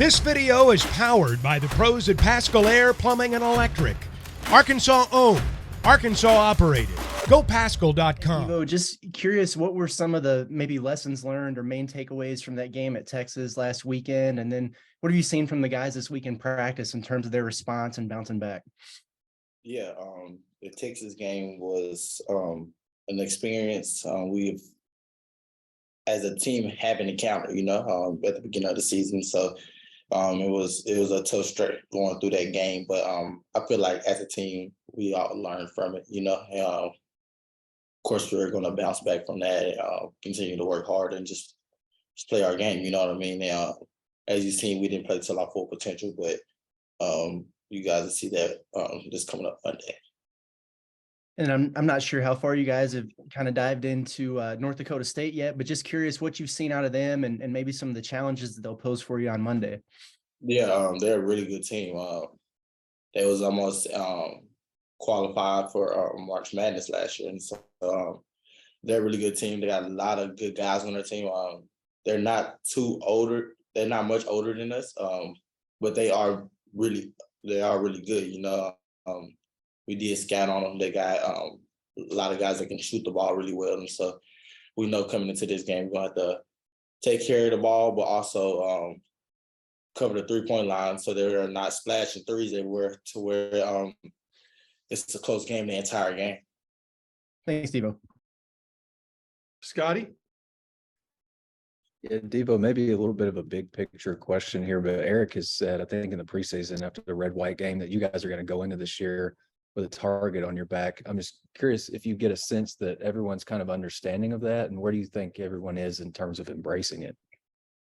This video is powered by the pros at Pascal Air Plumbing and Electric. Arkansas owned, Arkansas operated. GoPascal.com. Evo, just curious, what were some of the maybe lessons learned or main takeaways from that game at Texas last weekend? And then what have you seen from the guys this week in practice in terms of their response and bouncing back? Yeah, the Texas game was an experience we've, as a team, haven't encountered, at the beginning of the season. So it was a tough stretch going through that game, but I feel like as a team we all learned from it. Of course, we're going to bounce back from that, continue to work hard and just play our game. You know what I mean? Now, as you've seen, we didn't play to our full potential, but you guys will see that this coming up Monday. And I'm not sure how far you guys have kind of dived into North Dakota State yet, but just curious what you've seen out of them and maybe some of the challenges that they'll pose for you on Monday. Yeah, they're a really good team. They was almost qualified for March Madness last year, and so they're a really good team. They got a lot of good guys on their team. They're not too older. They're not much older than us, but they are really good. We did scout on them. They got a lot of guys that can shoot the ball really well, and so we know coming into this game we're going to have to take care of the ball, but also cover the three-point line so they're not splashing threes everywhere to where it's a close game the entire game. Thanks, Devo. Scotty? Yeah, Devo, maybe a little bit of a big picture question here, but Eric has said, I think in the preseason after the red-white game, that you guys are going to go into this year with a target on your back. I'm just curious if you get a sense that everyone's kind of understanding of that, and where do you think everyone is in terms of embracing it?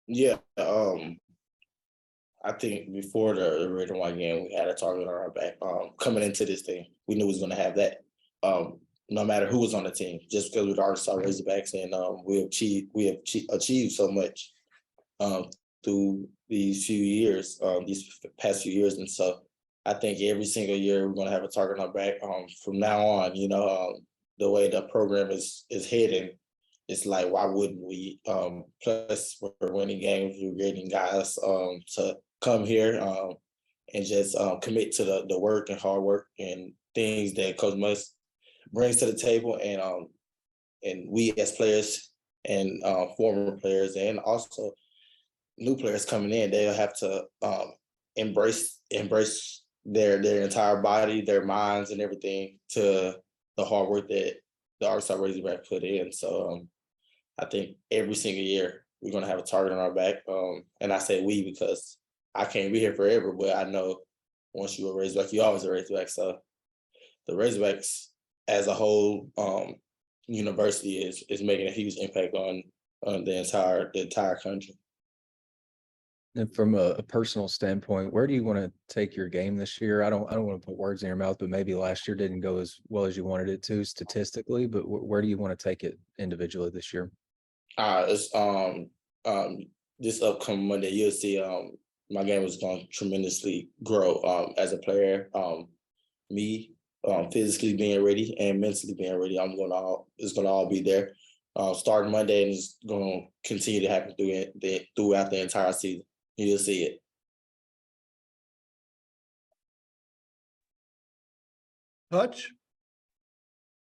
Yeah, I think before the red and white game, we had a target on our back. Coming into this thing, we knew we was going to have that. No matter who was on the team, just because we're the Arkansas Razorbacks, and we have achieved so much through these past few years, and so I think every single year we're going to have a target on our back. From now on, the way the program is heading, it's like, why wouldn't we? Plus, we're winning games. We're getting guys to come here and just commit to the work and hard work and things that Coach Musk brings to the table, and we as players and former players and also new players coming in, they'll have to embrace their entire body, their minds, and everything to the hard work that the Arkansas Razorbacks put in. So I think every single year we're going to have a target on our back, and I say we because I can't be here forever, but I know once you're a Razorback, you always a Razorback. So the Razorbacks as a whole university is making a huge impact on the entire country. And from a personal standpoint, where do you want to take your game this year? I don't want to put words in your mouth, but maybe last year didn't go as well as you wanted it to statistically, but where do you want to take it individually this year? It's this upcoming Monday, you'll see my game is going to tremendously grow as a player. Me physically being ready and mentally being ready, it's going to all be there. Starting Monday, and it's going to continue to happen throughout the entire season. You'll see it. Hutch?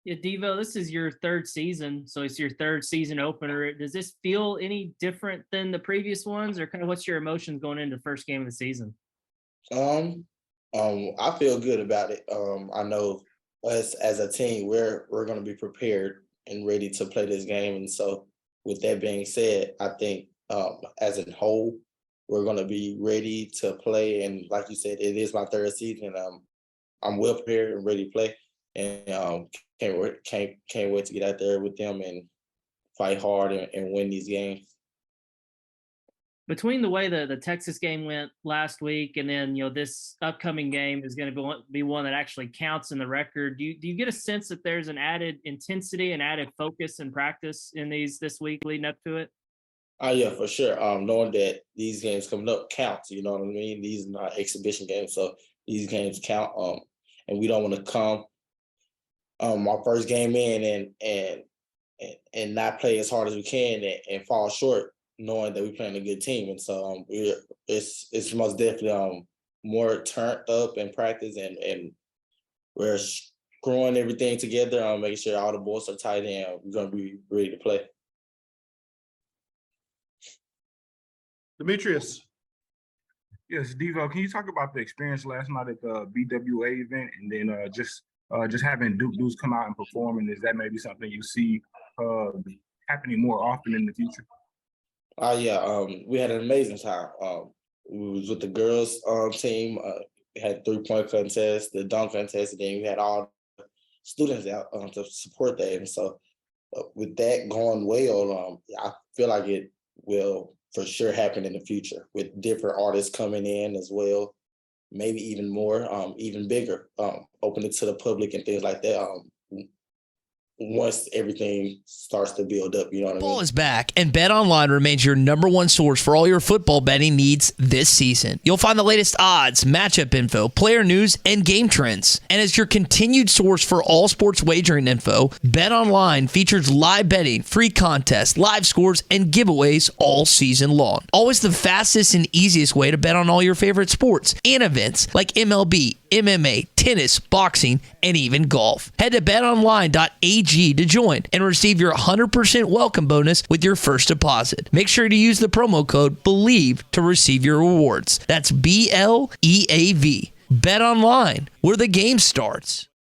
Yeah, Devo, this is your third season, so it's your third season opener. Does this feel any different than the previous ones, or kind of what's your emotions going into the first game of the season? I feel good about it. I know us as a team, we're going to be prepared and ready to play this game, and so with that being said, I think as a whole, we're going to be ready to play. And like you said, it is my third season. I'm well prepared and ready to play, and can't wait to get out there with them and fight hard and win these games. Between the way the Texas game went last week, and then this upcoming game is going to be one that actually counts in the record. Do you get a sense that there's an added intensity and added focus and practice in this week leading up to it? Yeah, for sure. Knowing that these games coming up counts, you know what I mean? These are not exhibition games, so these games count. And we don't want to come our first game in and not play as hard as we can and fall short knowing that we're playing a good team. And so it's most definitely more turned up in practice, and we're screwing everything together, making sure all the balls are tight, and we're going to be ready to play. Demetrius. Yes, Devo, can you talk about the experience last night at the BWA event, and then just having dudes come out and perform, and is that maybe something you see happening more often in the future? Yeah, we had an amazing time. We was with the girls team. We had 3-point contest, the dunk contest, and then we had all the students out to support that. And so with that going well, I feel like it will for sure happen in the future with different artists coming in as well, maybe even more, even bigger, open it to the public and things like that. Once everything starts to build up, you know what I mean? Football is back, and BetOnline remains your #1 source for all your football betting needs this season. You'll find the latest odds, matchup info, player news, and game trends. And as your continued source for all sports wagering info, BetOnline features live betting, free contests, live scores, and giveaways all season long. Always the fastest and easiest way to bet on all your favorite sports and events like MLB, MMA, tennis, boxing, and even golf. Head to betonline.ag to join and receive your 100% welcome bonus with your first deposit. Make sure to use the promo code BELIEVE to receive your rewards. That's BLEAV. Bet online, where the game starts.